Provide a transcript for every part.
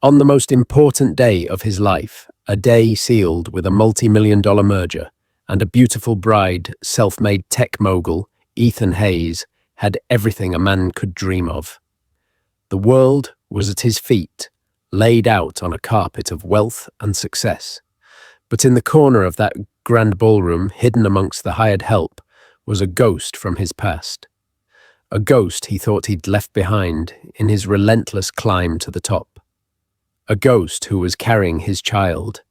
On the most important day of his life, a day sealed with a multi-million-dollar merger, and a beautiful bride, self-made tech mogul, Ethan Hayes, had everything a man could dream of. The world was at his feet, laid out on a carpet of wealth and success. But in the corner of that grand ballroom, hidden amongst the hired help, was a ghost from his past. A ghost he thought he'd left behind in his relentless climb to the top. A ghost who was carrying his child.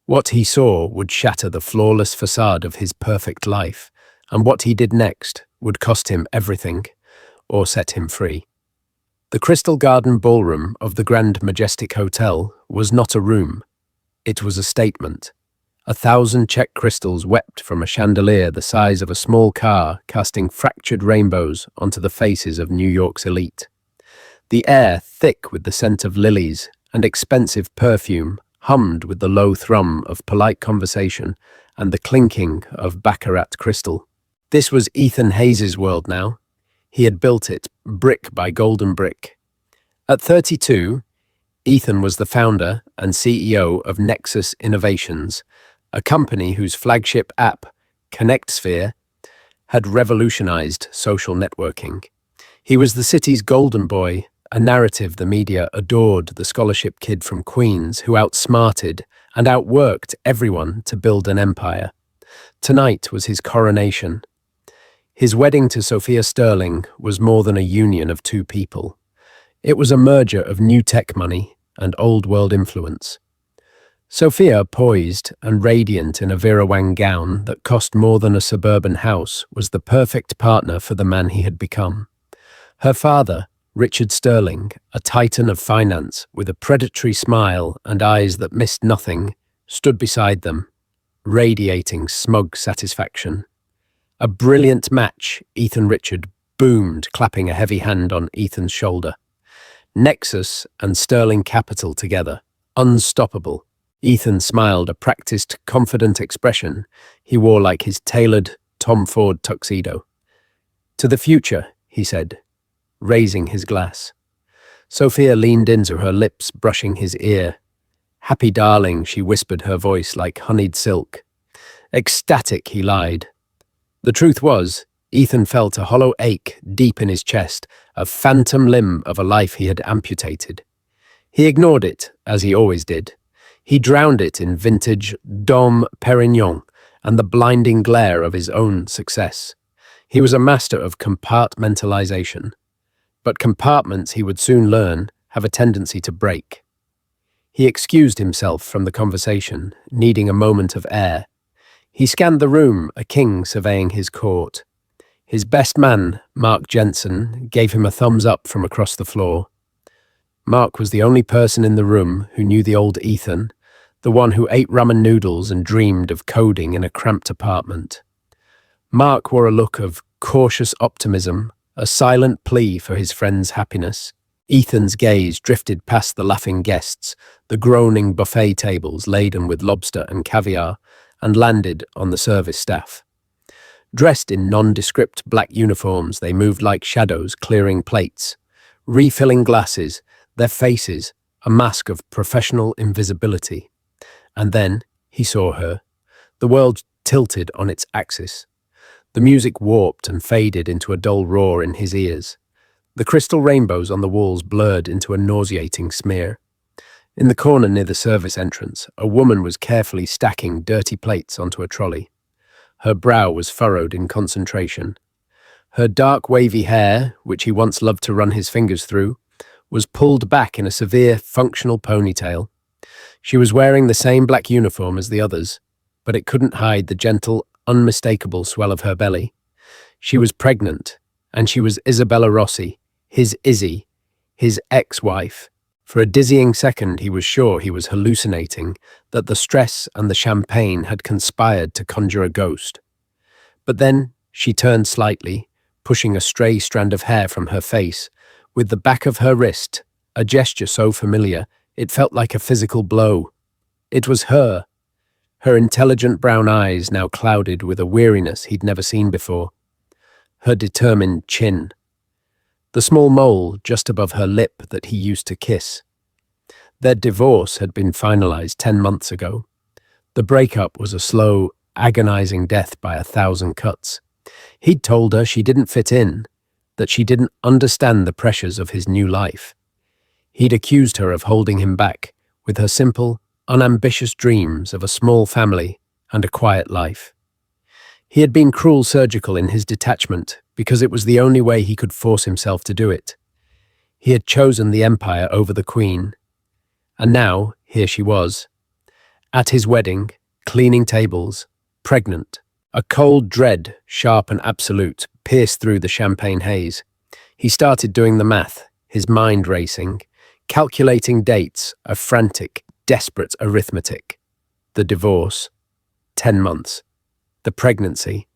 What he saw would shatter the flawless facade of his perfect life, and what he did next would cost him everything, or set him free. The Crystal Garden Ballroom of the Grand Majestic Hotel was not a room. It was a statement. 1,000 Czech crystals wept from a chandelier the size of a small car, casting fractured rainbows onto the faces of New York's elite. The air, thick with the scent of lilies and expensive perfume, hummed with the low thrum of polite conversation and the clinking of baccarat crystal. This was Ethan Hayes' world now. He had built it, brick by golden brick. At 32, Ethan was the founder and CEO of Nexus Innovations, a company whose flagship app, ConnectSphere, had revolutionized social networking. He was the city's golden boy, a narrative the media adored, the scholarship kid from Queens who outsmarted and outworked everyone to build an empire. Tonight was his coronation. His wedding to Sophia Sterling was more than a union of two people. It was a merger of new tech money and old world influence. Sophia, poised and radiant in a Vera Wang gown that cost more than a suburban house, was the perfect partner for the man he had become. Her father, Richard Sterling, a titan of finance with a predatory smile and eyes that missed nothing, stood beside them, radiating smug satisfaction. A brilliant match, Ethan Richard boomed, clapping a heavy hand on Ethan's shoulder. Nexus and Sterling Capital together, unstoppable. Ethan smiled, a practiced, confident expression he wore like his tailored Tom Ford tuxedo. "To the future," he said, raising his glass. Sophia leaned into her lips, brushing his ear. "Happy darling," she whispered, her voice like honeyed silk. Ecstatic, he lied. The truth was, Ethan felt a hollow ache deep in his chest, a phantom limb of a life he had amputated. He ignored it, as he always did. He drowned it in vintage Dom Perignon and the blinding glare of his own success. He was a master of compartmentalization. But compartments, he would soon learn, have a tendency to break. He excused himself from the conversation, needing a moment of air. He scanned the room, a king surveying his court. His best man, Mark Jensen, gave him a thumbs up from across the floor. Mark was the only person in the room who knew the old Ethan, the one who ate ramen noodles and dreamed of coding in a cramped apartment. Mark wore a look of cautious optimism, a silent plea for his friend's happiness. Ethan's gaze drifted past the laughing guests, the groaning buffet tables laden with lobster and caviar, and landed on the service staff. Dressed in nondescript black uniforms, they moved like shadows, clearing plates, refilling glasses, their faces a mask of professional invisibility. And then he saw her. The world tilted on its axis. The music warped and faded into a dull roar in his ears. The crystal rainbows on the walls blurred into a nauseating smear. In the corner near the service entrance, a woman was carefully stacking dirty plates onto a trolley. Her brow was furrowed in concentration. Her dark wavy hair, which he once loved to run his fingers through, was pulled back in a severe, functional ponytail. She was wearing the same black uniform as the others, but it couldn't hide the gentle, unmistakable swell of her belly. She was pregnant, and she was Isabella Rossi, his Izzy, his ex-wife. For a dizzying second, he was sure he was hallucinating, that the stress and the champagne had conspired to conjure a ghost. But then she turned slightly, pushing a stray strand of hair from her face, with the back of her wrist, a gesture so familiar, it felt like a physical blow. It was her. Her intelligent brown eyes now clouded with a weariness he'd never seen before. Her determined chin. The small mole just above her lip that he used to kiss. Their divorce had been finalized 10 months ago. The breakup was a slow, agonizing death by 1,000 cuts. He'd told her she didn't fit in, that she didn't understand the pressures of his new life. He'd accused her of holding him back with her simple, unambitious dreams of a small family and a quiet life. He had been cruel surgical in his detachment because it was the only way he could force himself to do it. He had chosen the empire over the queen. And now, here she was, at his wedding, cleaning tables, pregnant. A cold dread, sharp and absolute, pierced through the champagne haze. He started doing the math, his mind racing, calculating dates, a frantic, desperate arithmetic. The divorce, 10 months. The pregnancy.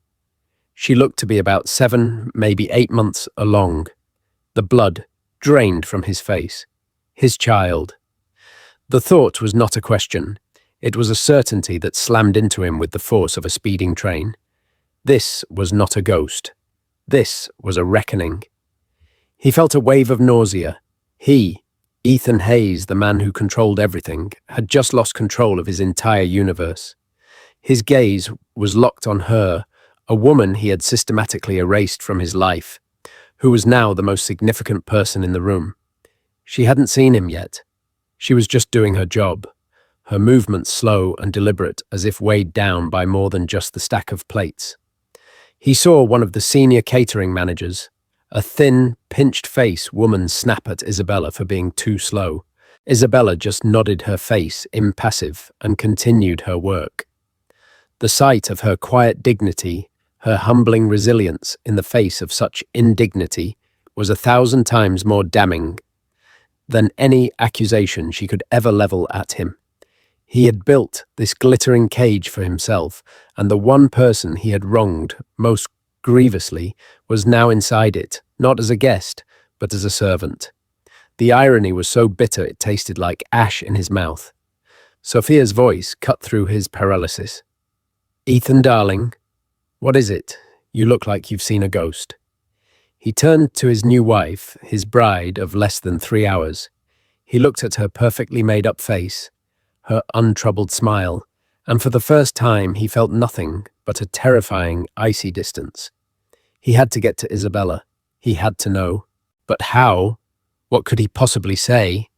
She looked to be about 7, maybe 8 months along. The blood drained from his face. His child. The thought was not a question. It was a certainty that slammed into him with the force of a speeding train. This was not a ghost. This was a reckoning. He felt a wave of nausea. He, Ethan Hayes, the man who controlled everything, had just lost control of his entire universe. His gaze was locked on her, a woman he had systematically erased from his life, who was now the most significant person in the room. She hadn't seen him yet. She was just doing her job, her movements slow and deliberate as if weighed down by more than just the stack of plates. He saw one of the senior catering managers, a thin, pinched-face woman, snap at Isabella for being too slow. Isabella just nodded her face, impassive, and continued her work. The sight of her quiet dignity, her humbling resilience in the face of such indignity, was 1,000 times more damning than any accusation she could ever level at him. He had built this glittering cage for himself, and the one person he had wronged most grievously was now inside it, not as a guest, but as a servant. The irony was so bitter it tasted like ash in his mouth. Sophia's voice cut through his paralysis. "Ethan, darling, what is it? You look like you've seen a ghost." He turned to his new wife, his bride of less than 3 hours. He looked at her perfectly made-up face, her untroubled smile, and for the first time he felt nothing but a terrifying, icy distance. He had to get to Isabella. He had to know. But how? What could he possibly say?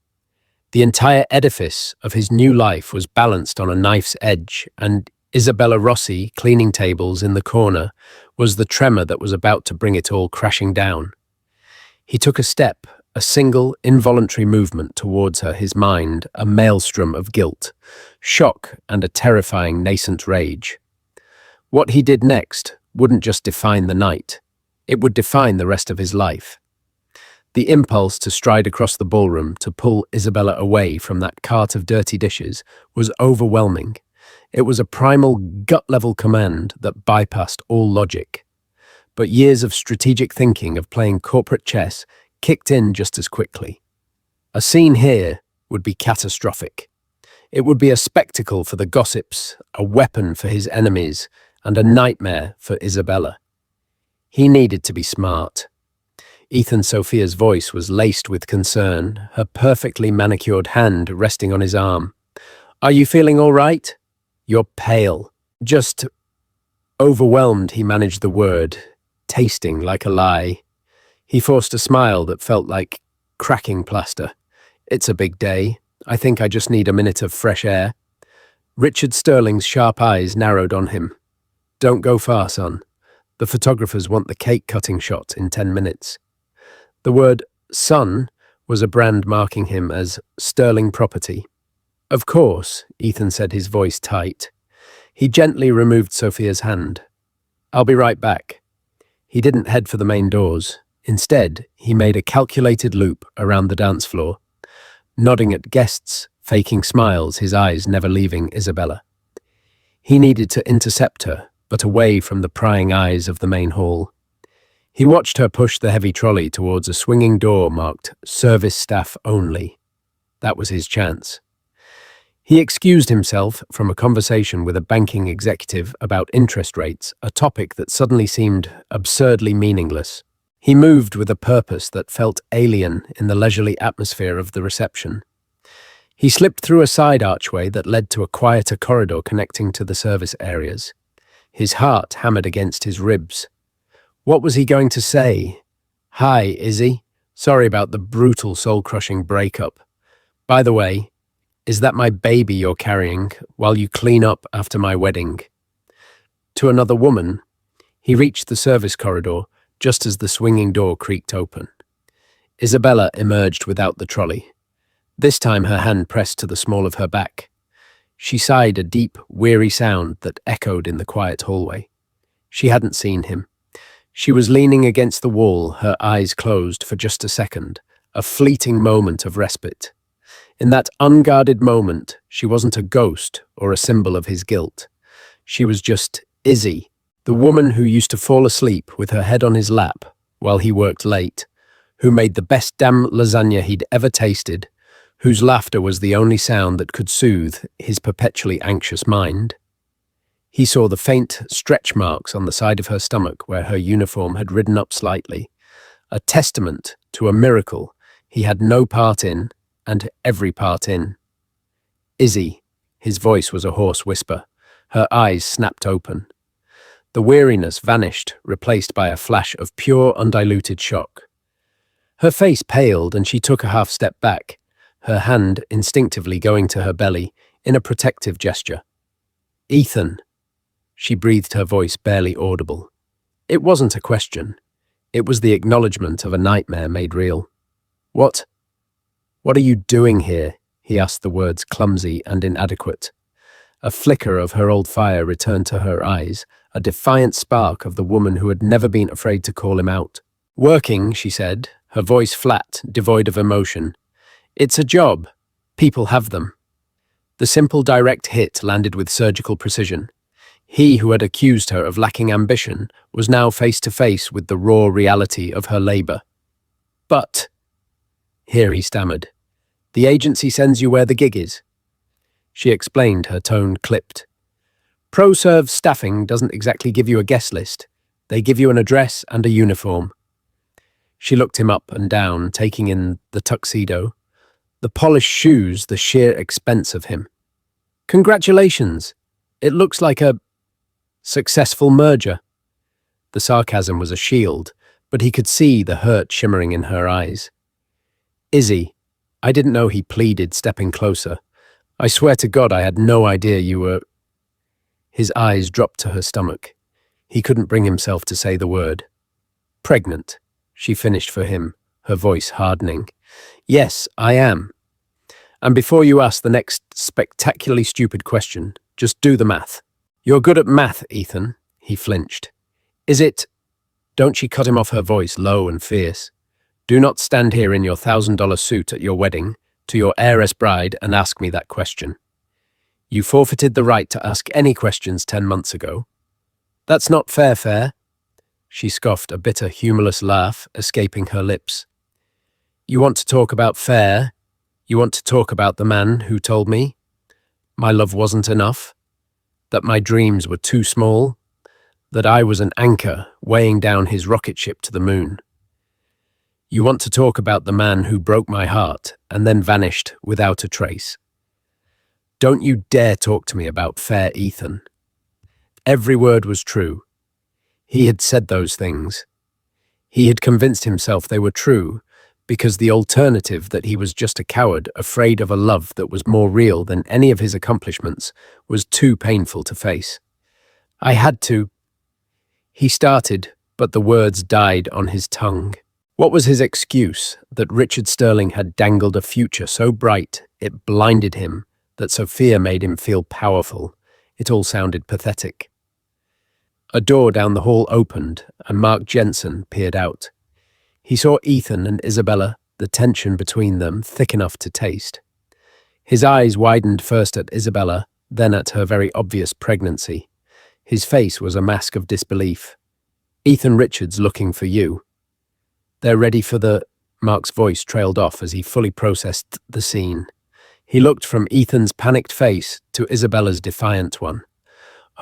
The entire edifice of his new life was balanced on a knife's edge, and Isabella Rossi, cleaning tables in the corner, was the tremor that was about to bring it all crashing down. He took a step, a single, involuntary movement towards her, his mind a maelstrom of guilt, shock, and a terrifying nascent rage. What he did next wouldn't just define the night. It would define the rest of his life. The impulse to stride across the ballroom to pull Isabella away from that cart of dirty dishes was overwhelming. It was a primal, gut-level command that bypassed all logic. But years of strategic thinking of playing corporate chess kicked in just as quickly. A scene here would be catastrophic. It would be a spectacle for the gossips, a weapon for his enemies, and a nightmare for Isabella. He needed to be smart. Ethan Sophia's voice was laced with concern, her perfectly manicured hand resting on his arm. "Are you feeling all right? You're pale." Just overwhelmed, he managed the word, tasting like a lie. He forced a smile that felt like cracking plaster. "It's a big day. I think I just need a minute of fresh air." Richard Sterling's sharp eyes narrowed on him. "Don't go far, son. The photographers want the cake-cutting shot in 10 minutes. The word son was a brand marking him as Sterling property. "Of course," Ethan said, his voice tight. He gently removed Sophia's hand. "I'll be right back." He didn't head for the main doors. Instead, he made a calculated loop around the dance floor, nodding at guests, faking smiles, his eyes never leaving Isabella. He needed to intercept her, but away from the prying eyes of the main hall. He watched her push the heavy trolley towards a swinging door marked "Service Staff Only." That was his chance. He excused himself from a conversation with a banking executive about interest rates, a topic that suddenly seemed absurdly meaningless. He moved with a purpose that felt alien in the leisurely atmosphere of the reception. He slipped through a side archway that led to a quieter corridor connecting to the service areas. His heart hammered against his ribs. What was he going to say? "Hi, Izzy. Sorry about the brutal soul-crushing breakup. By the way, is that my baby you're carrying while you clean up after my wedding?" To another woman, he reached the service corridor just as the swinging door creaked open. Isabella emerged without the trolley. This time her hand pressed to the small of her back. She sighed a deep, weary sound that echoed in the quiet hallway. She hadn't seen him. She was leaning against the wall, her eyes closed for just a second, a fleeting moment of respite. In that unguarded moment, she wasn't a ghost or a symbol of his guilt. She was just Izzy, the woman who used to fall asleep with her head on his lap while he worked late, who made the best damn lasagna he'd ever tasted, whose laughter was the only sound that could soothe his perpetually anxious mind. He saw the faint stretch marks on the side of her stomach where her uniform had ridden up slightly, a testament to a miracle he had no part in and every part in. Izzy, his voice was a hoarse whisper. Her eyes snapped open. The weariness vanished, replaced by a flash of pure, undiluted shock. Her face paled and she took a half step back, her hand instinctively going to her belly in a protective gesture. "Ethan," she breathed, her voice barely audible. It wasn't a question. It was the acknowledgement of a nightmare made real. What are you doing here?" he asked, the words clumsy and inadequate. A flicker of her old fire returned to her eyes, a defiant spark of the woman who had never been afraid to call him out. "Working," she said, her voice flat, devoid of emotion. "It's a job. People have them." The simple, direct hit landed with surgical precision. He who had accused her of lacking ambition was now face to face with the raw reality of her labor. "But," here he stammered, "the agency sends you where the gig is." She explained, her tone clipped. "ProServe staffing doesn't exactly give you a guest list. They give you an address and a uniform." She looked him up and down, taking in the tuxedo, the polished shoes, the sheer expense of him. "Congratulations. It looks like a successful merger." The sarcasm was a shield, but he could see the hurt shimmering in her eyes. "Izzy, I didn't know," he pleaded, stepping closer. "I swear to God I had no idea you were—" His eyes dropped to her stomach. He couldn't bring himself to say the word. "Pregnant," she finished for him, her voice hardening. "Yes, I am. And before you ask the next spectacularly stupid question, just do the math." "You're good at math, Ethan," he flinched. "Is it—" Don't she cut him off, her voice low and fierce. "Do not stand here in your $1,000 suit at your wedding to your heiress bride and ask me that question. You forfeited the right to ask any questions 10 months ago. That's not fair. She scoffed, a bitter, humorless laugh escaping her lips. "You want to talk about fair? You want to talk about the man who told me my love wasn't enough? That my dreams were too small? That I was an anchor weighing down his rocket ship to the moon? You want to talk about the man who broke my heart and then vanished without a trace? Don't you dare talk to me about fair, Ethan." Every word was true. He had said those things. He had convinced himself they were true because the alternative, that he was just a coward afraid of a love that was more real than any of his accomplishments, was too painful to face. "I had to—" he started, but the words died on his tongue. What was his excuse? That Richard Sterling had dangled a future so bright it blinded him, that Sophia made him feel powerful. It all sounded pathetic. A door down the hall opened, and Mark Jensen peered out. He saw Ethan and Isabella, the tension between them thick enough to taste. His eyes widened first at Isabella, then at her very obvious pregnancy. His face was a mask of disbelief. "Ethan Richards looking for you." "They're ready for the—" Mark's voice trailed off as he fully processed the scene. He looked from Ethan's panicked face to Isabella's defiant one.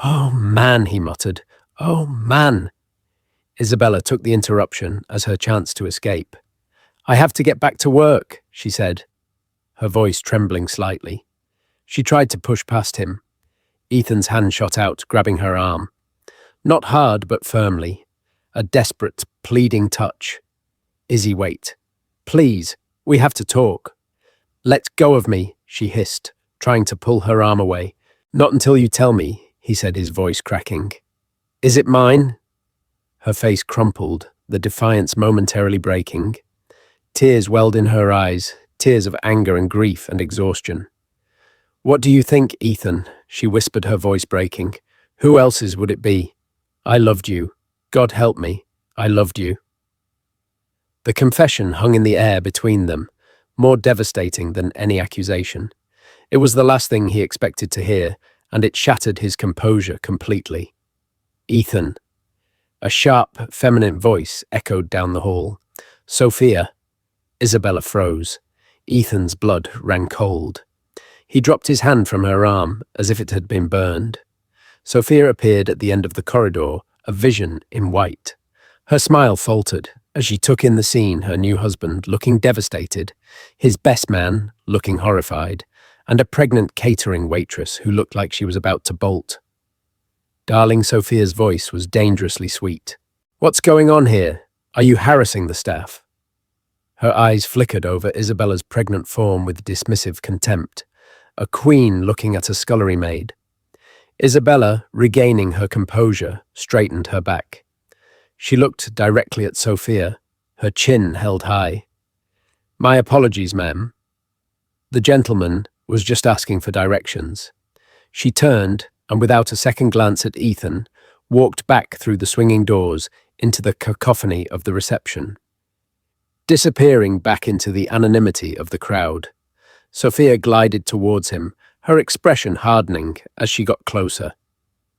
"Oh, man," he muttered. "Oh, man." Isabella took the interruption as her chance to escape. "I have to get back to work," she said. her voice trembling slightly. She tried to push past him. Ethan's hand shot out, grabbing her arm. Not hard, but firmly. A desperate, pleading touch. Izzy, wait. Please, we have to talk. Let go of me, she hissed, trying to pull her arm away. Not until you tell me, he said, his voice cracking. Is it mine? Her face crumpled, the defiance momentarily breaking. Tears welled in her eyes, tears of anger and grief and exhaustion. What do you think, Ethan? She whispered, her voice breaking. Who else's would it be? I loved you. God help me. I loved you. The confession hung in the air between them, more devastating than any accusation. It was the last thing he expected to hear, and it shattered his composure completely. Ethan. A sharp, feminine voice echoed down the hall. Sophia. Isabella froze. Ethan's blood ran cold. He dropped his hand from her arm, as if it had been burned. Sophia appeared at the end of the corridor, a vision in white. Her smile faltered as she took in the scene, her new husband looking devastated, his best man looking horrified, and a pregnant catering waitress who looked like she was about to bolt. Darling Sophia's voice was dangerously sweet. What's going on here? Are you harassing the staff? Her eyes flickered over Isabella's pregnant form with dismissive contempt, a queen looking at a scullery maid. Isabella, regaining her composure, straightened her back. She looked directly at Sophia, her chin held high. My apologies, ma'am. The gentleman was just asking for directions. She turned, and without a second glance at Ethan, walked back through the swinging doors into the cacophony of the reception. Disappearing back into the anonymity of the crowd, Sophia glided towards him, her expression hardening as she got closer.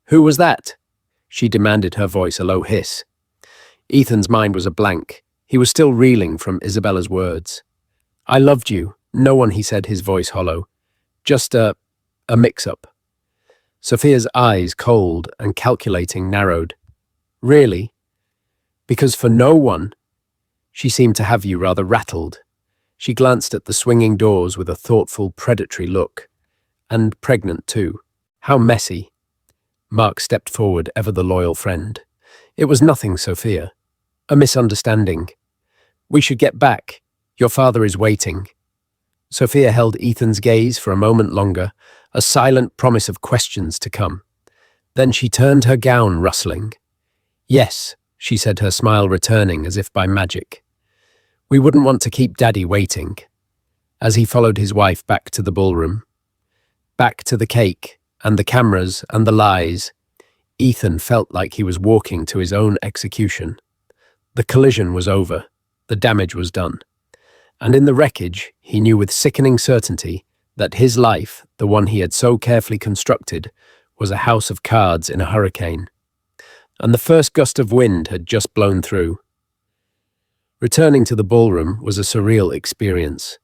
Who was that? She demanded, her voice a low hiss. Ethan's mind was a blank. He was still reeling from Isabella's words. I loved you. No one, he said, his voice hollow. Just a mix-up. Sophia's eyes, cold and calculating, narrowed. Really? Because for no one. She seemed to have you rather rattled. She glanced at the swinging doors with a thoughtful, predatory look. And pregnant, too. How messy. Mark stepped forward, ever the loyal friend. It was nothing, Sophia. A misunderstanding. We should get back. Your father is waiting. Sophia held Ethan's gaze for a moment longer, a silent promise of questions to come. Then she turned, her gown rustling. Yes, she said, her smile returning as if by magic. We wouldn't want to keep Daddy waiting. As he followed his wife back to the ballroom. Back to the cake, and the cameras, and the lies. Ethan felt like he was walking to his own execution. The collision was over. The damage was done. And in the wreckage, he knew with sickening certainty that his life, the one he had so carefully constructed, was a house of cards in a hurricane. And the first gust of wind had just blown through. Returning to the ballroom was a surreal experience.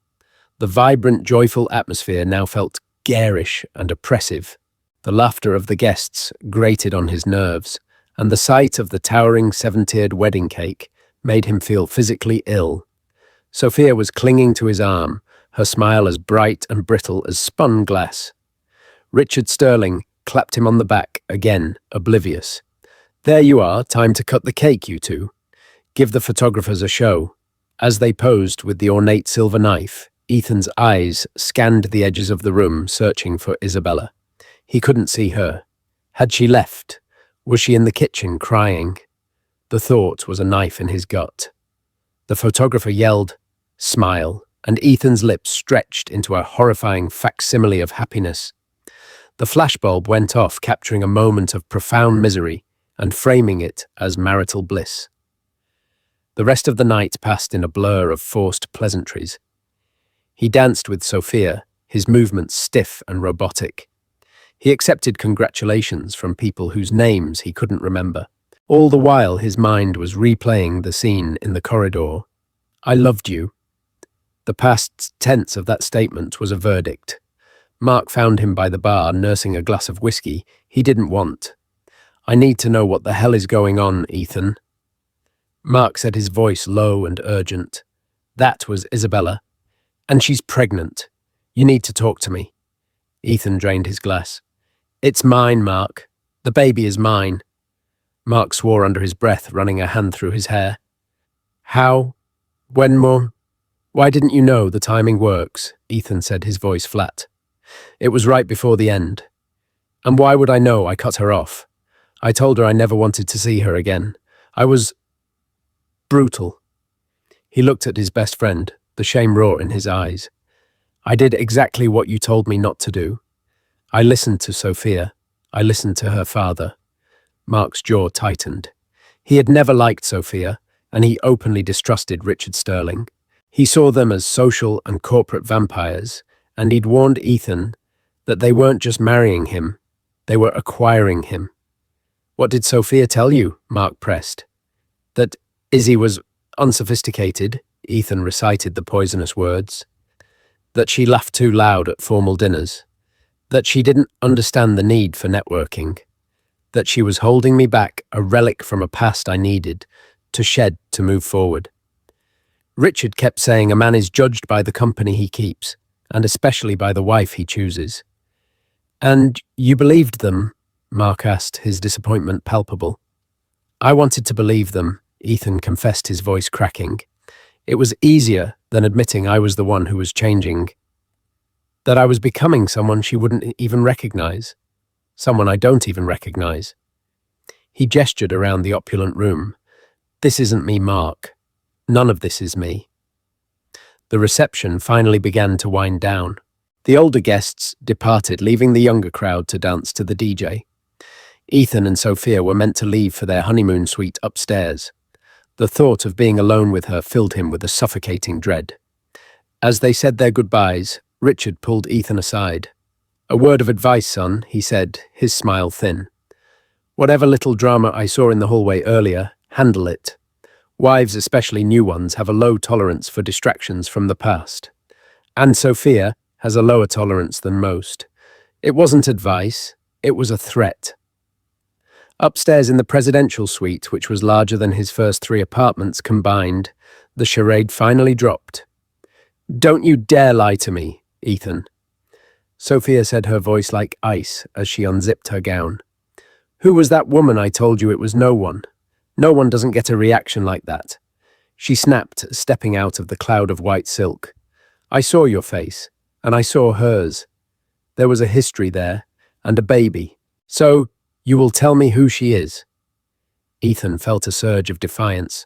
The vibrant, joyful atmosphere now felt garish and oppressive. The laughter of the guests grated on his nerves, and the sight of the towering seven-tiered wedding cake made him feel physically ill. Sophia was clinging to his arm, her smile as bright and brittle as spun glass. Richard Sterling clapped him on the back, again oblivious. There you are, time to cut the cake, you two. Give the photographers a show. As they posed with the ornate silver knife, Ethan's eyes scanned the edges of the room, searching for Isabella. He couldn't see her. Had she left? Was she in the kitchen crying? The thought was a knife in his gut. The photographer yelled, "Smile," and Ethan's lips stretched into a horrifying facsimile of happiness. The flashbulb went off, capturing a moment of profound misery and framing it as marital bliss. The rest of the night passed in a blur of forced pleasantries. He danced with Sophia, his movements stiff and robotic. He accepted congratulations from people whose names he couldn't remember. All the while, his mind was replaying the scene in the corridor. I loved you. The past tense of that statement was a verdict. Mark found him by the bar, nursing a glass of whiskey he didn't want. I need to know what the hell is going on, Ethan. Mark said, his voice low and urgent. That was Isabella. And she's pregnant. You need to talk to me. Ethan drained his glass. It's mine, Mark. The baby is mine. Mark swore under his breath, running a hand through his hair. How? When more? Why didn't you know the timing works? Ethan said, his voice flat. It was right before the end. And why would I know? I cut her off. I told her I never wanted to see her again. I was brutal. He looked at his best friend, the shame raw in his eyes. I did exactly what you told me not to do. I listened to Sophia. I listened to her father. Mark's jaw tightened. He had never liked Sophia, and he openly distrusted Richard Sterling. He saw them as social and corporate vampires, and he'd warned Ethan that they weren't just marrying him, they were acquiring him. What did Sophia tell you? Mark pressed. That Izzy was unsophisticated, Ethan recited the poisonous words. That she laughed too loud at formal dinners. That she didn't understand the need for networking. That she was holding me back, a relic from a past I needed to shed to move forward. Richard kept saying a man is judged by the company he keeps, and especially by the wife he chooses. And you believed them? Mark asked, his disappointment palpable. I wanted to believe them, Ethan confessed, his voice cracking. It was easier than admitting I was the one who was changing. That I was becoming someone she wouldn't even recognize. Someone I don't even recognize. He gestured around the opulent room. This isn't me, Mark. None of this is me. The reception finally began to wind down. The older guests departed, leaving the younger crowd to dance to the DJ. Ethan and Sophia were meant to leave for their honeymoon suite upstairs. The thought of being alone with her filled him with a suffocating dread. As they said their goodbyes, Richard pulled Ethan aside. A word of advice, son, he said, his smile thin. Whatever little drama I saw in the hallway earlier, handle it. Wives, especially new ones, have a low tolerance for distractions from the past. And Sophia has a lower tolerance than most. It wasn't advice, it was a threat. Upstairs in the presidential suite, which was larger than his first 3 apartments combined, the charade finally dropped. Don't you dare lie to me, Ethan. Sophia said, her voice like ice as she unzipped her gown. Who was that woman I told you? It was no one. No one doesn't get a reaction like that. She snapped, stepping out of the cloud of white silk. I saw your face, and I saw hers. There was a history there, and a baby. So, you will tell me who she is. Ethan felt a surge of defiance.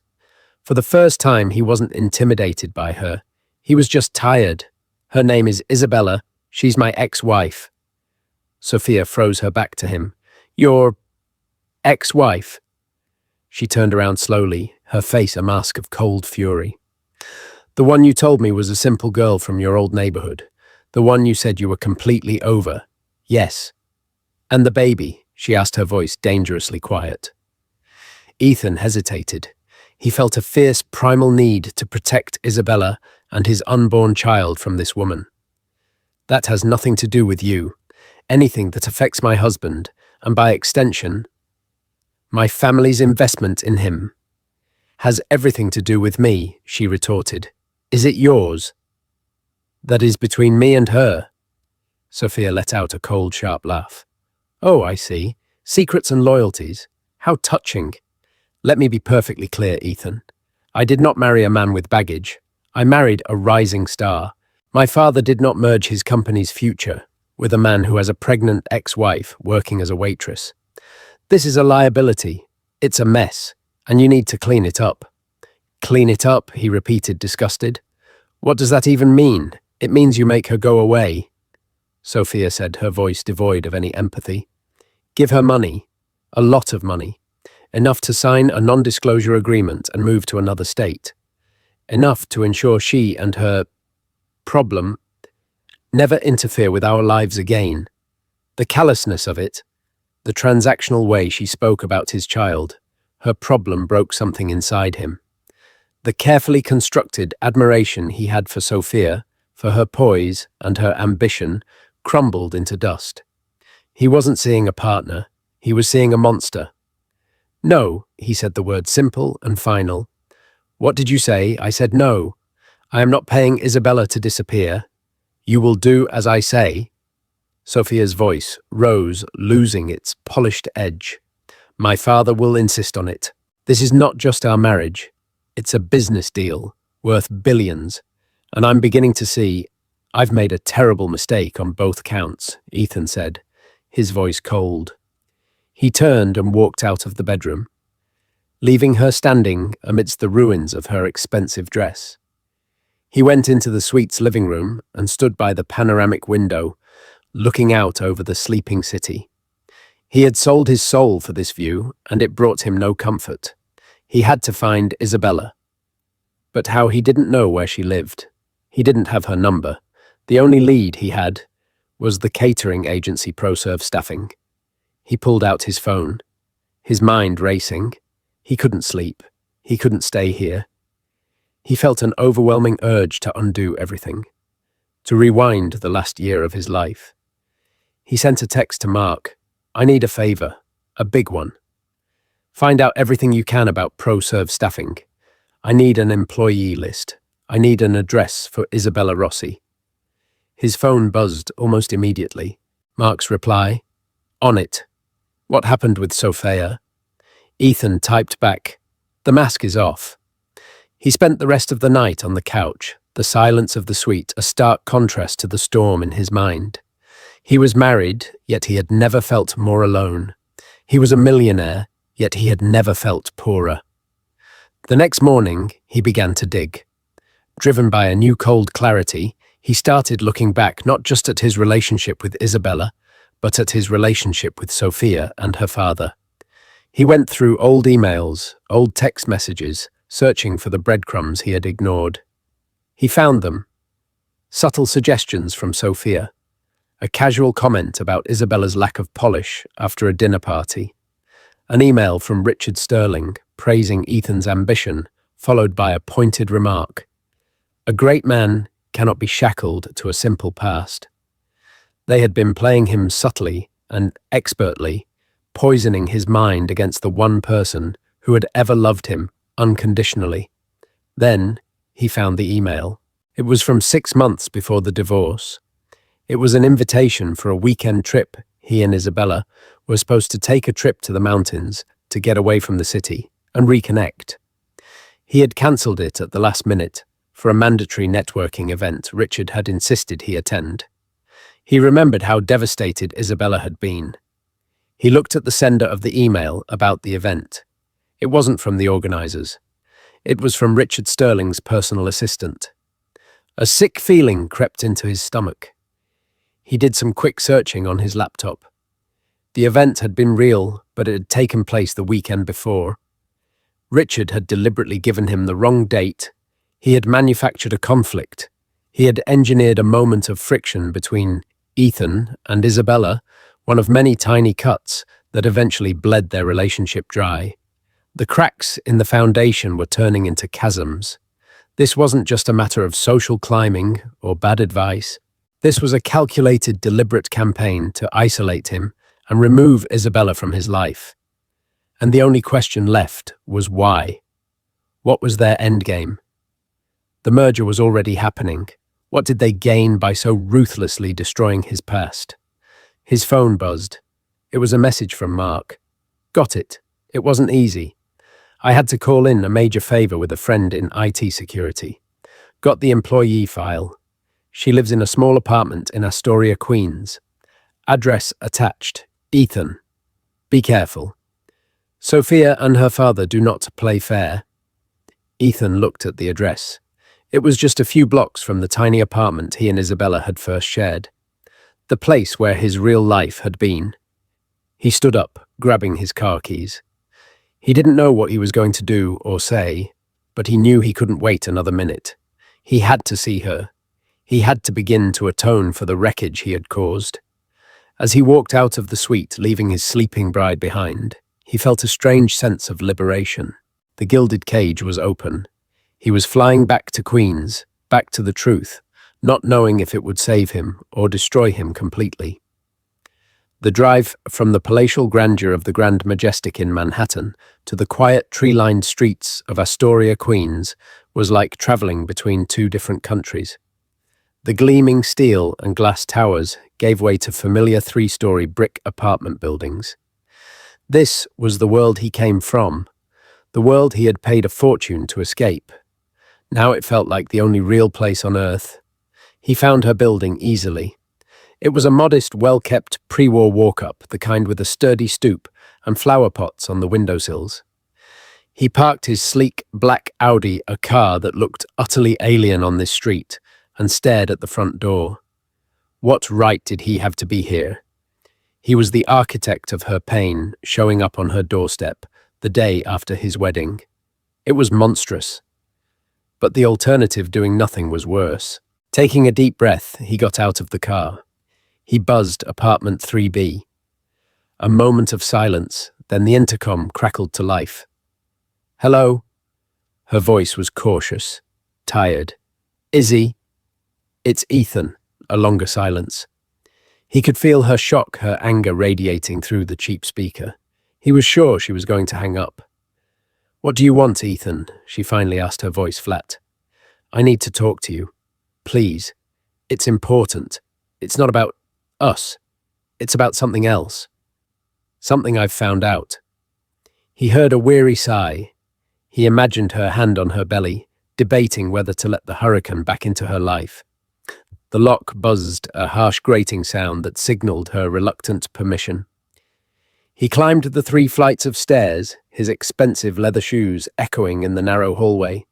For the first time, he wasn't intimidated by her. He was just tired. Her name is Isabella. She's my ex-wife. Sophia froze her back to him. Your ex-wife? She turned around slowly, her face a mask of cold fury. The one you told me was a simple girl from your old neighborhood. The one you said you were completely over. Yes. And the baby? She asked, her voice dangerously quiet. Ethan hesitated. He felt a fierce primal need to protect Isabella and his unborn child from this woman. That has nothing to do with you. Anything that affects my husband, and by extension, my family's investment in him, has everything to do with me, she retorted. Is it yours? That is between me and her. Sophia let out a cold, sharp laugh. Oh, I see. Secrets and loyalties. How touching. Let me be perfectly clear, Ethan. I did not marry a man with baggage. I married a rising star. My father did not merge his company's future with a man who has a pregnant ex-wife working as a waitress. This is a liability. It's a mess, and you need to clean it up. Clean it up, he repeated, disgusted. What does that even mean? It means you make her go away, Sophia said, her voice devoid of any empathy. Give her money, a lot of money, enough to sign a non-disclosure agreement and move to another state, enough to ensure she and her problem never interfere with our lives again. The callousness of it, the transactional way she spoke about his child, her problem broke something inside him. The carefully constructed admiration he had for Sophia, for her poise and her ambition, crumbled into dust. He wasn't seeing a partner, he was seeing a monster. No, he said the word simple and final. What did you say? I said no. I am not paying Isabella to disappear. You will do as I say. Sophia's voice rose, losing its polished edge. My father will insist on it. This is not just our marriage. It's a business deal worth billions. And I'm beginning to see I've made a terrible mistake on both counts, Ethan said, his voice cold. He turned and walked out of the bedroom, leaving her standing amidst the ruins of her expensive dress. He went into the suite's living room and stood by the panoramic window, looking out over the sleeping city. He had sold his soul for this view, and it brought him no comfort. He had to find Isabella. But how he didn't know where she lived. He didn't have her number. The only lead he had was the catering agency ProServe staffing. He pulled out his phone, his mind racing. He couldn't sleep. He couldn't stay here. He felt an overwhelming urge to undo everything, to rewind the last year of his life. He sent a text to Mark. I need a favor, a big one. Find out everything you can about ProServe staffing. I need an employee list. I need an address for Isabella Rossi. His phone buzzed almost immediately. Mark's reply, on it. What happened with Sophia? Ethan typed back, the mask is off. He spent the rest of the night on the couch, the silence of the suite a stark contrast to the storm in his mind. He was married, yet he had never felt more alone. He was a millionaire, yet he had never felt poorer. The next morning, he began to dig. Driven by a new cold clarity, he started looking back not just at his relationship with Isabella, but at his relationship with Sophia and her father. He went through old emails, old text messages, searching for the breadcrumbs he had ignored. He found them. Subtle suggestions from Sophia. A casual comment about Isabella's lack of polish after a dinner party. An email from Richard Sterling praising Ethan's ambition, followed by a pointed remark. A great man cannot be shackled to a simple past. They had been playing him subtly and expertly, poisoning his mind against the one person who had ever loved him unconditionally. Then he found the email. It was from 6 months before the divorce. It was an invitation for a weekend trip. He and Isabella were supposed to take a trip to the mountains to get away from the city and reconnect. He had cancelled it at the last minute for a mandatory networking event Richard had insisted he attend. He remembered how devastated Isabella had been. He looked at the sender of the email about the event. It wasn't from the organizers. It was from Richard Sterling's personal assistant. A sick feeling crept into his stomach. He did some quick searching on his laptop. The event had been real, but it had taken place the weekend before. Richard had deliberately given him the wrong date. He had manufactured a conflict. He had engineered a moment of friction between Ethan and Isabella, one of many tiny cuts that eventually bled their relationship dry. The cracks in the foundation were turning into chasms. This wasn't just a matter of social climbing or bad advice. This was a calculated, deliberate campaign to isolate him and remove Isabella from his life. And the only question left was why. What was their endgame? The merger was already happening. What did they gain by so ruthlessly destroying his past? His phone buzzed. It was a message from Mark. Got it. It wasn't easy. I had to call in a major favor with a friend in IT security. Got the employee file. She lives in a small apartment in Astoria, Queens. Address attached. Ethan. Be careful. Sophia and her father do not play fair. Ethan looked at the address. It was just a few blocks from the tiny apartment he and Isabella had first shared. The place where his real life had been. He stood up, grabbing his car keys. He didn't know what he was going to do or say, but he knew he couldn't wait another minute. He had to see her. He had to begin to atone for the wreckage he had caused. As he walked out of the suite, leaving his sleeping bride behind, he felt a strange sense of liberation. The gilded cage was open. He was flying back to Queens, back to the truth, not knowing if it would save him or destroy him completely. The drive from the palatial grandeur of the Grand Majestic in Manhattan to the quiet tree-lined streets of Astoria, Queens, was like traveling between two different countries. The gleaming steel and glass towers gave way to familiar three-story brick apartment buildings. This was the world he came from, the world he had paid a fortune to escape. Now it felt like the only real place on earth. He found her building easily. It was a modest, well-kept pre-war walk-up, the kind with a sturdy stoop and flower pots on the windowsills. He parked his sleek black Audi, a car that looked utterly alien on this street, and stared at the front door. What right did he have to be here? He was the architect of her pain, showing up on her doorstep the day after his wedding. It was monstrous. But the alternative, doing nothing, was worse. Taking a deep breath, he got out of the car. He buzzed apartment 3B. A moment of silence, then the intercom crackled to life. "Hello?" Her voice was cautious, tired. "Izzy?" "It's Ethan." A longer silence. He could feel her shock, her anger radiating through the cheap speaker. He was sure she was going to hang up. "What do you want, Ethan?" she finally asked, her voice flat. "I need to talk to you. Please. It's important. It's not about us. It's about something else. Something I've found out." He heard a weary sigh. He imagined her hand on her belly, debating whether to let the hurricane back into her life. The lock buzzed, a harsh grating sound that signaled her reluctant permission. He climbed the 3 flights of stairs, his expensive leather shoes echoing in the narrow hallway.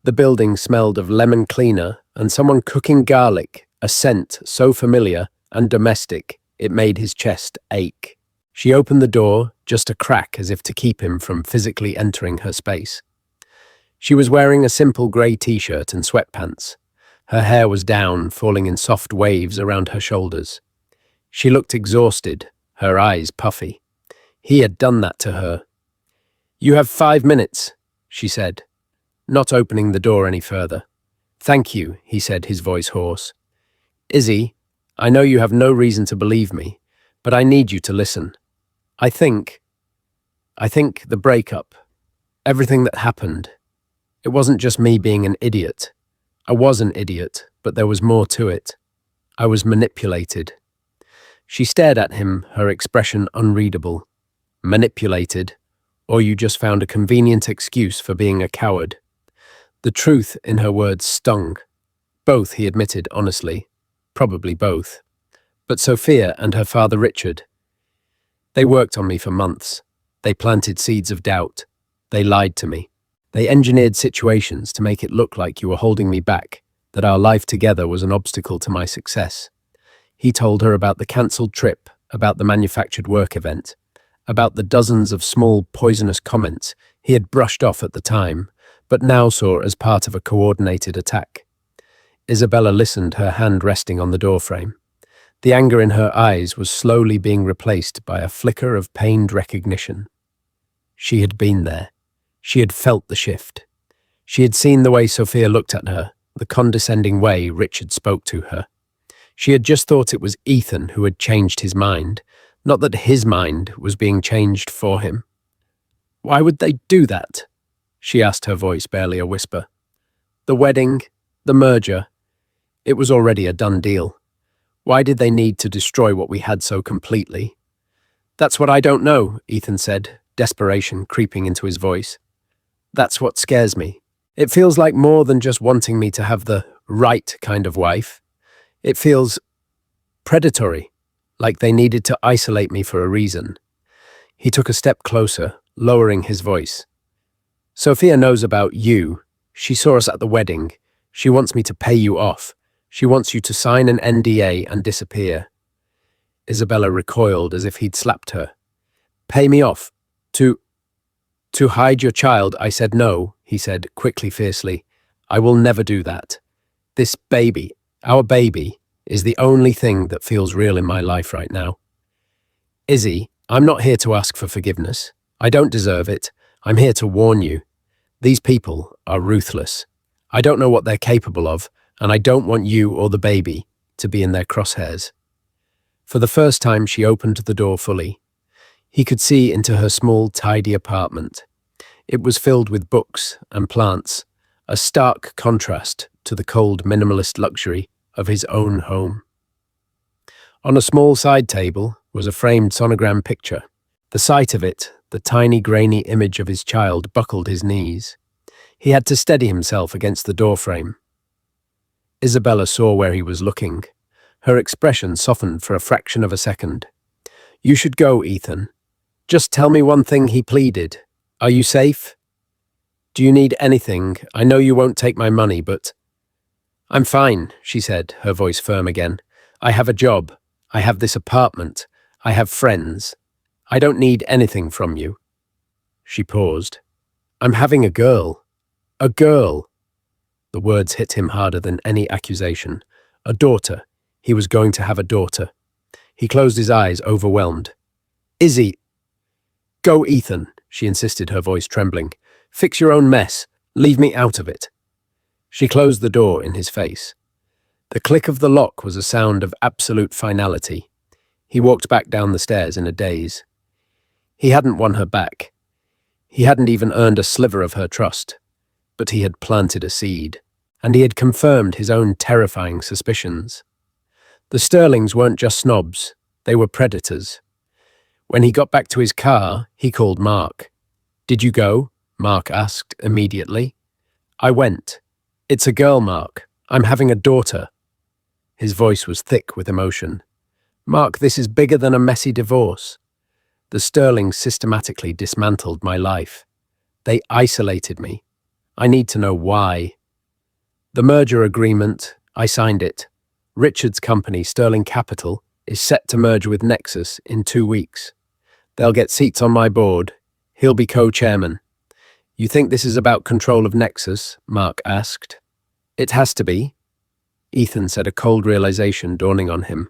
The building smelled of lemon cleaner and someone cooking garlic, a scent so familiar and domestic it made his chest ache. She opened the door, just a crack as if to keep him from physically entering her space. She was wearing a simple grey t-shirt and sweatpants. Her hair was down, falling in soft waves around her shoulders. She looked exhausted, her eyes puffy. He had done that to her. "You have 5 minutes," she said, not opening the door any further. "Thank you," he said, his voice hoarse. "Izzy, I know you have no reason to believe me, but I need you to listen. I think the breakup, everything that happened, it wasn't just me being an idiot. I was an idiot, but there was more to it. I was manipulated." She stared at him, her expression unreadable. Manipulated, or you just found a convenient excuse for being a coward. The truth in her words stung. Both, he admitted honestly. Probably both. But Sophia and her father Richard, they worked on me for months. They planted seeds of doubt. They lied to me. They engineered situations to make it look like you were holding me back, that our life together was an obstacle to my success. He told her about the cancelled trip, about the manufactured work event, about the dozens of small, poisonous comments he had brushed off at the time, but now saw as part of a coordinated attack. Isabella listened, her hand resting on the doorframe. The anger in her eyes was slowly being replaced by a flicker of pained recognition. She had been there. She had felt the shift. She had seen the way Sophia looked at her, the condescending way Richard spoke to her. She had just thought it was Ethan who had changed his mind, not that his mind was being changed for him. "Why would they do that?" she asked, her voice barely a whisper. "The wedding, the merger, it was already a done deal. Why did they need to destroy what we had so completely?" "That's what I don't know," Ethan said, desperation creeping into his voice. "That's what scares me. It feels like more than just wanting me to have the right kind of wife. It feels predatory, like they needed to isolate me for a reason." He took a step closer, lowering his voice. "Sophia knows about you. She saw us at the wedding. She wants me to pay you off. She wants you to sign an NDA and disappear." Isabella recoiled as if he'd slapped her. "Pay me off? To hide your child?" "I said no," he said, quickly, fiercely. "I will never do that. This baby, our baby, is the only thing that feels real in my life right now. Izzy, I'm not here to ask for forgiveness. I don't deserve it. I'm here to warn you. These people are ruthless. I don't know what they're capable of, and I don't want you or the baby to be in their crosshairs." For the first time, she opened the door fully. He could see into her small, tidy apartment. It was filled with books and plants, a stark contrast to the cold, minimalist luxury of his own home. On a small side table was a framed sonogram picture. The sight of it, the tiny grainy image of his child, buckled his knees. He had to steady himself against the doorframe. Isabella saw where he was looking. Her expression softened for a fraction of a second. "You should go, Ethan. Just tell me one thing," he pleaded. "Are you safe? Do you need anything? I know you won't take my money, but—" "I'm fine," she said, her voice firm again. "I have a job. I have this apartment. I have friends. I don't need anything from you." She paused. "I'm having a girl. A girl." The words hit him harder than any accusation. A daughter. He was going to have a daughter. He closed his eyes, overwhelmed. "Izzy—" "Go, Ethan," she insisted, her voice trembling. "Fix your own mess. Leave me out of it." She closed the door in his face. The click of the lock was a sound of absolute finality. He walked back down the stairs in a daze. He hadn't won her back. He hadn't even earned a sliver of her trust. But he had planted a seed, and he had confirmed his own terrifying suspicions. The Sterlings weren't just snobs, they were predators. When he got back to his car, he called Mark. "Did you go?" Mark asked immediately. "I went. It's a girl, Mark. I'm having a daughter." His voice was thick with emotion. "Mark, this is bigger than a messy divorce. The Sterlings systematically dismantled my life. They isolated me. I need to know why." "The merger agreement, I signed it. Richard's company, Sterling Capital, is set to merge with Nexus in 2 weeks. They'll get seats on my board. He'll be co-chairman." "You think this is about control of Nexus?" Mark asked. "It has to be," Ethan said, a cold realization dawning on him.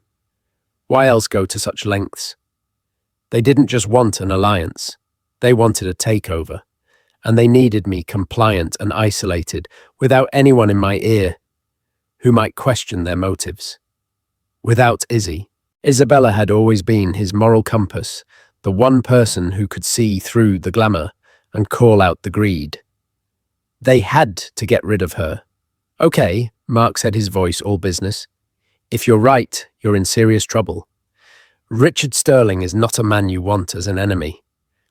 Why else go to such lengths? They didn't just want an alliance. They wanted a takeover. And they needed me compliant and isolated, without anyone in my ear who might question their motives. Without Izzy, Isabella had always been his moral compass, the one person who could see through the glamour and call out the greed. They had to get rid of her. "Okay," Mark said, his voice all business. "If you're right, you're in serious trouble. Richard Sterling is not a man you want as an enemy.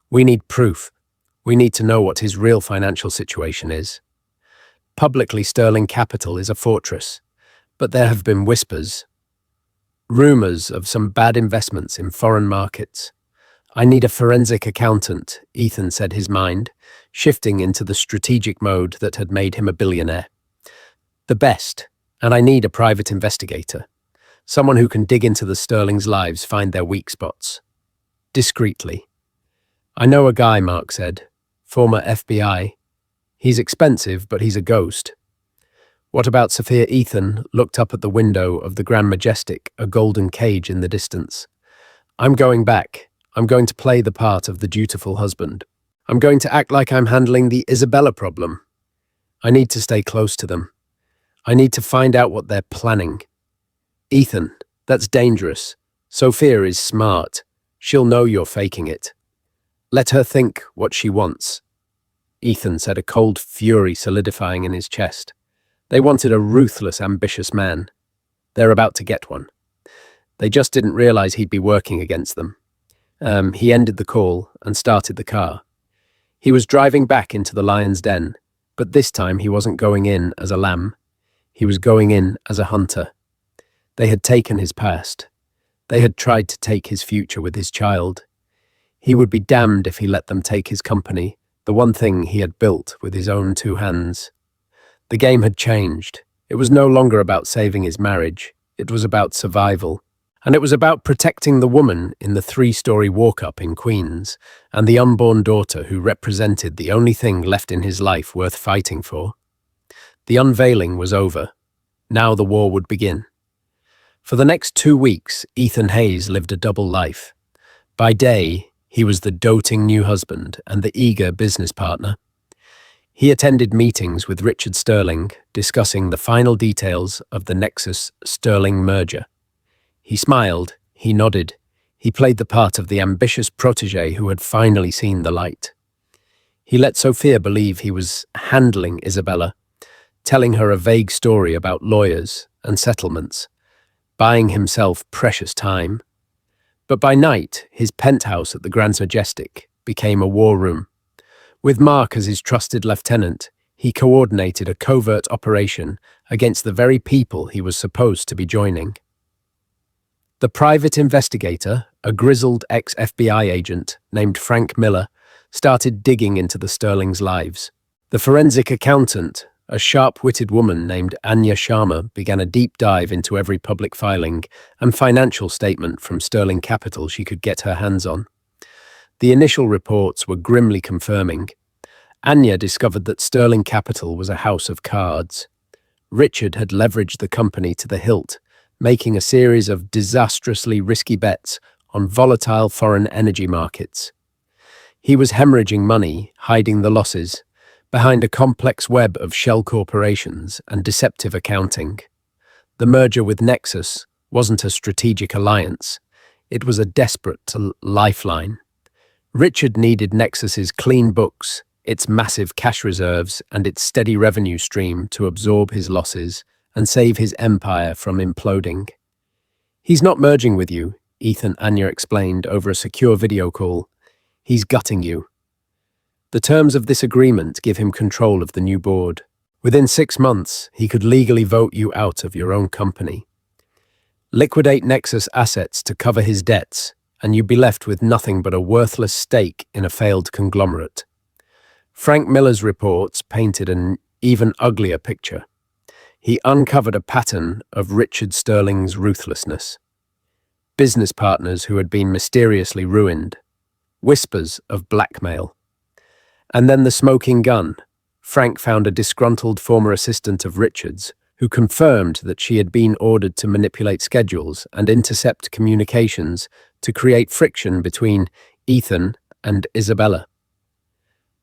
We need proof. We need to know what his real financial situation is. Publicly, Sterling Capital is a fortress, but there have been whispers, rumors of some bad investments in foreign markets. I need a forensic accountant," Ethan said, his mind shifting into the strategic mode that had made him a billionaire. "The best, and I need a private investigator, someone who can dig into the Sterlings' lives, find their weak spots. Discreetly." "I know a guy," Mark said, "former FBI. He's expensive, but he's a ghost." "What about Sophia?" Ethan looked up at the window of the Grand Majestic, a golden cage in the distance. "I'm going back. I'm going to play the part of the dutiful husband. I'm going to act like I'm handling the Isabella problem. I need to stay close to them. I need to find out what they're planning." "Ethan, that's dangerous. Sophia is smart. She'll know you're faking it. Let her think what she wants," Ethan said, a cold fury solidifying in his chest. They wanted a ruthless, ambitious man. They're about to get one. They just didn't realize he'd be working against them. He ended the call and started the car. He was driving back into the lion's den, but this time he wasn't going in as a lamb. He was going in as a hunter. They had taken his past. They had tried to take his future with his child. He would be damned if he let them take his company, the one thing he had built with his own 2 hands. The game had changed. It was no longer about saving his marriage. It was about survival. And it was about protecting the woman in the 3-story walk-up in Queens and the unborn daughter who represented the only thing left in his life worth fighting for. The unveiling was over. Now the war would begin. For the next 2 weeks, Ethan Hayes lived a double life. By day, he was the doting new husband and the eager business partner. He attended meetings with Richard Sterling, discussing the final details of the Nexus Sterling merger. He smiled, he nodded, he played the part of the ambitious protege who had finally seen the light. He let Sophia believe he was handling Isabella, telling her a vague story about lawyers and settlements, buying himself precious time. But by night, his penthouse at the Grand Majestic became a war room. With Mark as his trusted lieutenant, he coordinated a covert operation against the very people he was supposed to be joining. The private investigator, a grizzled ex-FBI agent named Frank Miller, started digging into the Sterlings' lives. The forensic accountant, a sharp-witted woman named Anya Sharma, began a deep dive into every public filing and financial statement from Sterling Capital she could get her hands on. The initial reports were grimly confirming. Anya discovered that Sterling Capital was a house of cards. Richard had leveraged the company to the hilt, making a series of disastrously risky bets on volatile foreign energy markets. He was hemorrhaging money, hiding the losses, behind a complex web of shell corporations and deceptive accounting. The merger with Nexus wasn't a strategic alliance. It was a desperate lifeline. Richard needed Nexus's clean books, its massive cash reserves, and its steady revenue stream to absorb his losses and save his empire from imploding. "He's not merging with you," Ethan Anya explained over a secure video call. "He's gutting you. The terms of this agreement give him control of the new board. Within 6 months, he could legally vote you out of your own company. Liquidate Nexus assets to cover his debts, and you'd be left with nothing but a worthless stake in a failed conglomerate." Frank Miller's reports painted an even uglier picture. He uncovered a pattern of Richard Sterling's ruthlessness. Business partners who had been mysteriously ruined. Whispers of blackmail. And then the smoking gun. Frank found a disgruntled former assistant of Richard's who confirmed that she had been ordered to manipulate schedules and intercept communications to create friction between Ethan and Isabella.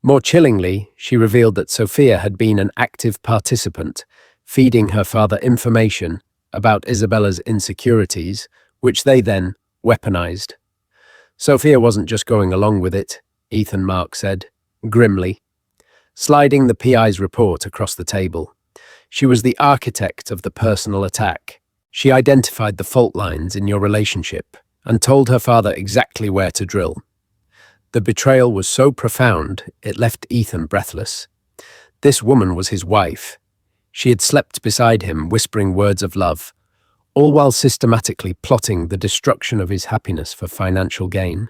More chillingly, she revealed that Sophia had been an active participant, feeding her father information about Isabella's insecurities, which they then weaponized. Sophia wasn't just going along with it, Ethan Mark said, grimly, sliding the PI's report across the table. She was the architect of the personal attack. She identified the fault lines in your relationship and told her father exactly where to drill. The betrayal was so profound, it left Ethan breathless. This woman was his wife. She had slept beside him, whispering words of love, all while systematically plotting the destruction of his happiness for financial gain.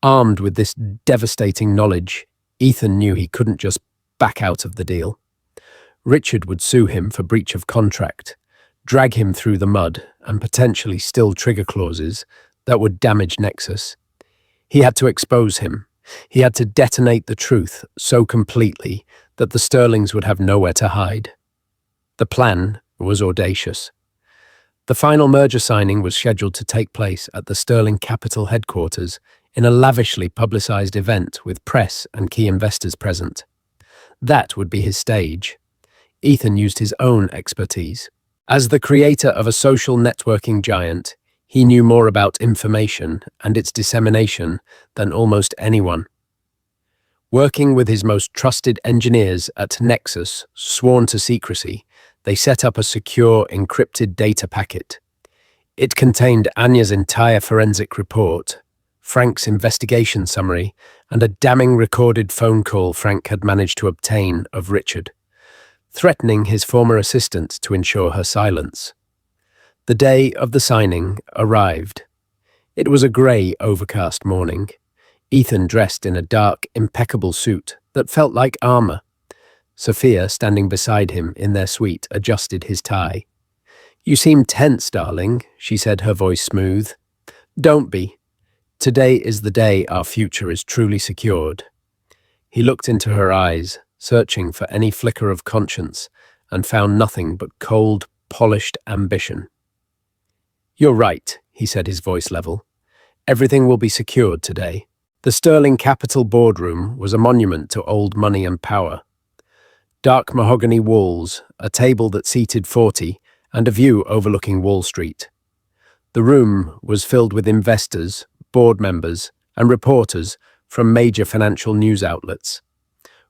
Armed with this devastating knowledge, Ethan knew he couldn't just back out of the deal. Richard would sue him for breach of contract, drag him through the mud, and potentially still trigger clauses that would damage Nexus. He had to expose him. He had to detonate the truth so completely that the Sterlings would have nowhere to hide. The plan was audacious. The final merger signing was scheduled to take place at the Sterling Capital headquarters in a lavishly publicized event with press and key investors present. That would be his stage. Ethan used his own expertise. As the creator of a social networking giant, he knew more about information and its dissemination than almost anyone. Working with his most trusted engineers at Nexus, sworn to secrecy, they set up a secure, encrypted data packet. It contained Anya's entire forensic report, Frank's investigation summary, and a damning recorded phone call Frank had managed to obtain of Richard, threatening his former assistant to ensure her silence. The day of the signing arrived. It was a grey, overcast morning. Ethan dressed in a dark, impeccable suit that felt like armor. Sophia, standing beside him in their suite, adjusted his tie. "You seem tense, darling," she said, her voice smooth. "Don't be. Today is the day our future is truly secured." He looked into her eyes, searching for any flicker of conscience, and found nothing but cold, polished ambition. "You're right," he said, his voice level. "Everything will be secured today." The Sterling Capital boardroom was a monument to old money and power. Dark mahogany walls, a table that seated 40, and a view overlooking Wall Street. The room was filled with investors, board members, and reporters from major financial news outlets.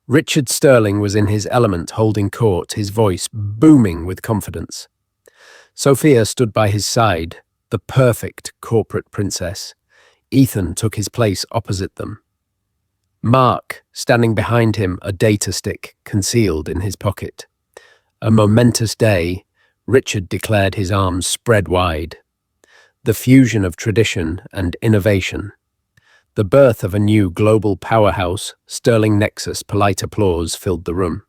Richard Sterling was in his element, holding court, his voice booming with confidence. Sophia stood by his side, the perfect corporate princess. Ethan took his place opposite them. Mark, standing behind him, a data stick concealed in his pocket. A momentous day, Richard declared, his arms spread wide. The fusion of tradition and innovation. The birth of a new global powerhouse, Sterling Nexus. Polite applause filled the room.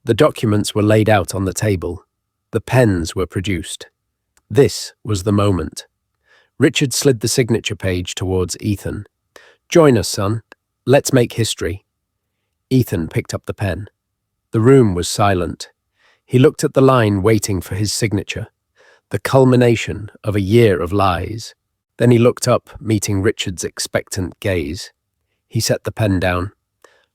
The documents were laid out on the table. The pens were produced. This was the moment. Richard slid the signature page towards Ethan. "Join us, son. Let's make history." Ethan picked up the pen. The room was silent. He looked at the line, waiting for his signature. The culmination of a year of lies. Then he looked up, meeting Richard's expectant gaze. He set the pen down.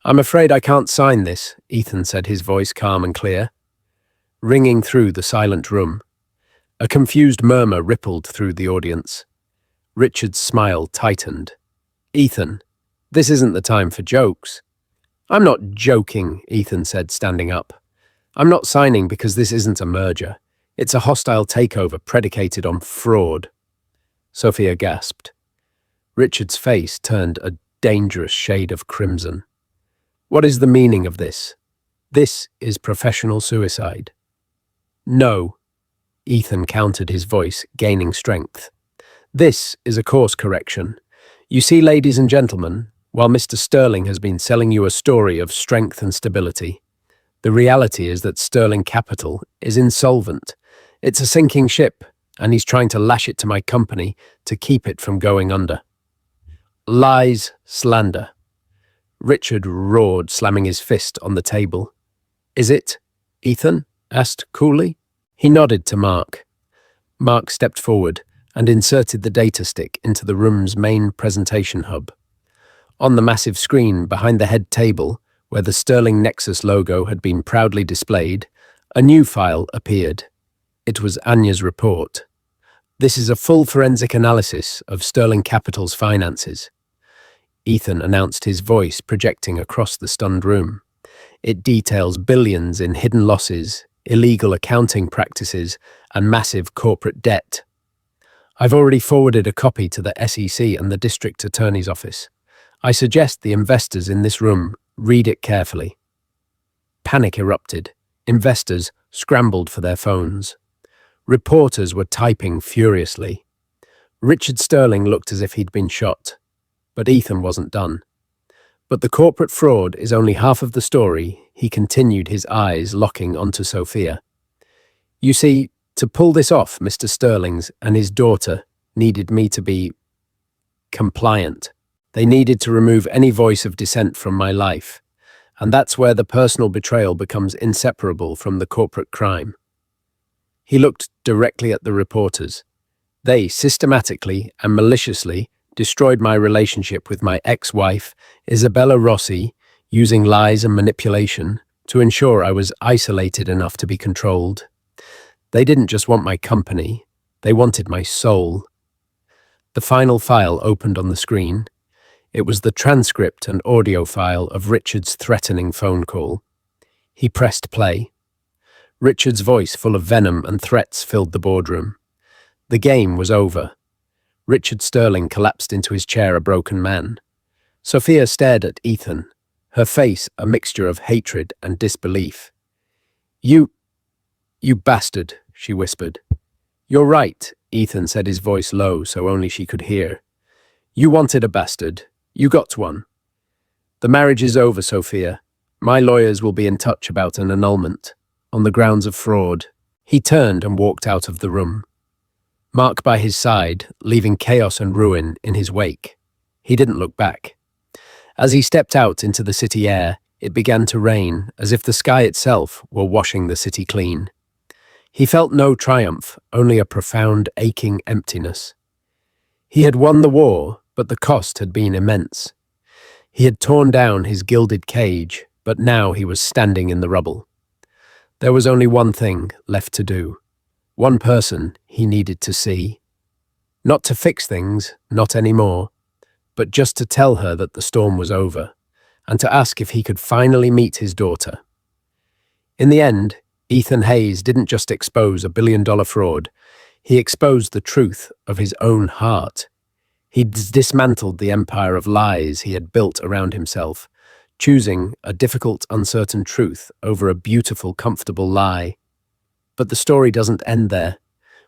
"I'm afraid I can't sign this," Ethan said, his voice calm and clear. Ringing through the silent room. A confused murmur rippled through the audience. Richard's smile tightened. "Ethan, this isn't the time for jokes." "I'm not joking," Ethan said, standing up. "I'm not signing because this isn't a merger. It's a hostile takeover predicated on fraud." Sophia gasped. Richard's face turned a dangerous shade of crimson. "What is the meaning of this? This is professional suicide." "No," Ethan countered, his voice gaining strength. "This is a course correction. You see, ladies and gentlemen, while Mr. Sterling has been selling you a story of strength and stability, the reality is that Sterling Capital is insolvent. It's a sinking ship, and he's trying to lash it to my company to keep it from going under." Lies, slander. Richard roared, slamming his fist on the table. "Is it?" Ethan asked coolly. He nodded to Mark. Mark stepped forward and inserted the data stick into the room's main presentation hub. On the massive screen behind the head table, where the Sterling Nexus logo had been proudly displayed, a new file appeared. It was Anya's report. "This is a full forensic analysis of Sterling Capital's finances," Ethan announced, his voice projecting across the stunned room. "It details billions in hidden losses, illegal accounting practices, and massive corporate debt. I've already forwarded a copy to the SEC and the District Attorney's Office. I suggest the investors in this room read it carefully." Panic erupted. Investors scrambled for their phones. Reporters were typing furiously. Richard Sterling looked as if he'd been shot. But Ethan wasn't done. "But the corporate fraud is only half of the story," he continued, his eyes locking onto Sophia. "You see, to pull this off, Mr. Sterling's and his daughter needed me to be compliant. They needed to remove any voice of dissent from my life. And that's where the personal betrayal becomes inseparable from the corporate crime." He looked directly at the reporters. "They systematically and maliciously destroyed my relationship with my ex-wife, Isabella Rossi, using lies and manipulation to ensure I was isolated enough to be controlled. They didn't just want my company, they wanted my soul." The final file opened on the screen. It was the transcript and audio file of Richard's threatening phone call. He pressed play. Richard's voice, full of venom and threats, filled the boardroom. The game was over. Richard Sterling collapsed into his chair, a broken man. Sophia stared at Ethan, her face a mixture of hatred and disbelief. You bastard," she whispered. "You're right," Ethan said, his voice low so only she could hear. "You wanted a bastard. You got one. The marriage is over, Sophia. My lawyers will be in touch about an annulment, on the grounds of fraud." He turned and walked out of the room. Mark by his side, leaving chaos and ruin in his wake. He didn't look back. As he stepped out into the city air, it began to rain, as if the sky itself were washing the city clean. He felt no triumph, only a profound, aching emptiness. He had won the war, but the cost had been immense. He had torn down his gilded cage, but now he was standing in the rubble. There was only one thing left to do. One person he needed to see. Not to fix things, not anymore, but just to tell her that the storm was over, and to ask if he could finally meet his daughter. In the end, Ethan Hayes didn't just expose a billion-dollar fraud, he exposed the truth of his own heart. He dismantled the empire of lies he had built around himself, choosing a difficult, uncertain truth over a beautiful, comfortable lie. But the story doesn't end there.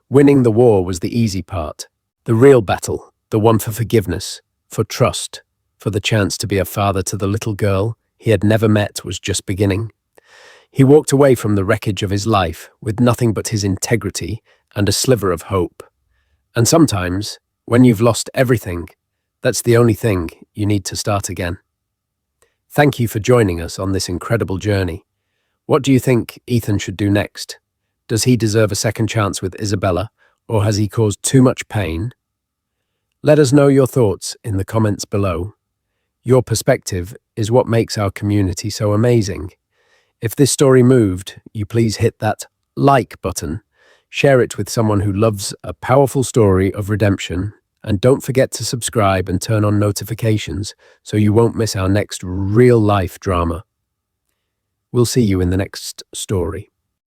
Winning the war was the easy part. The real battle, the one for forgiveness, for trust, for the chance to be a father to the little girl he had never met, was just beginning. He walked away from the wreckage of his life with nothing but his integrity and a sliver of hope. And sometimes, when you've lost everything, that's the only thing you need to start again. Thank you for joining us on this incredible journey. What do you think Ethan should do next? Does he deserve a second chance with Isabella, or has he caused too much pain? Let us know your thoughts in the comments below. Your perspective is what makes our community so amazing. If this story moved you, please hit that like button, share it with someone who loves a powerful story of redemption, and don't forget to subscribe and turn on notifications so you won't miss our next real-life drama. We'll see you in the next story.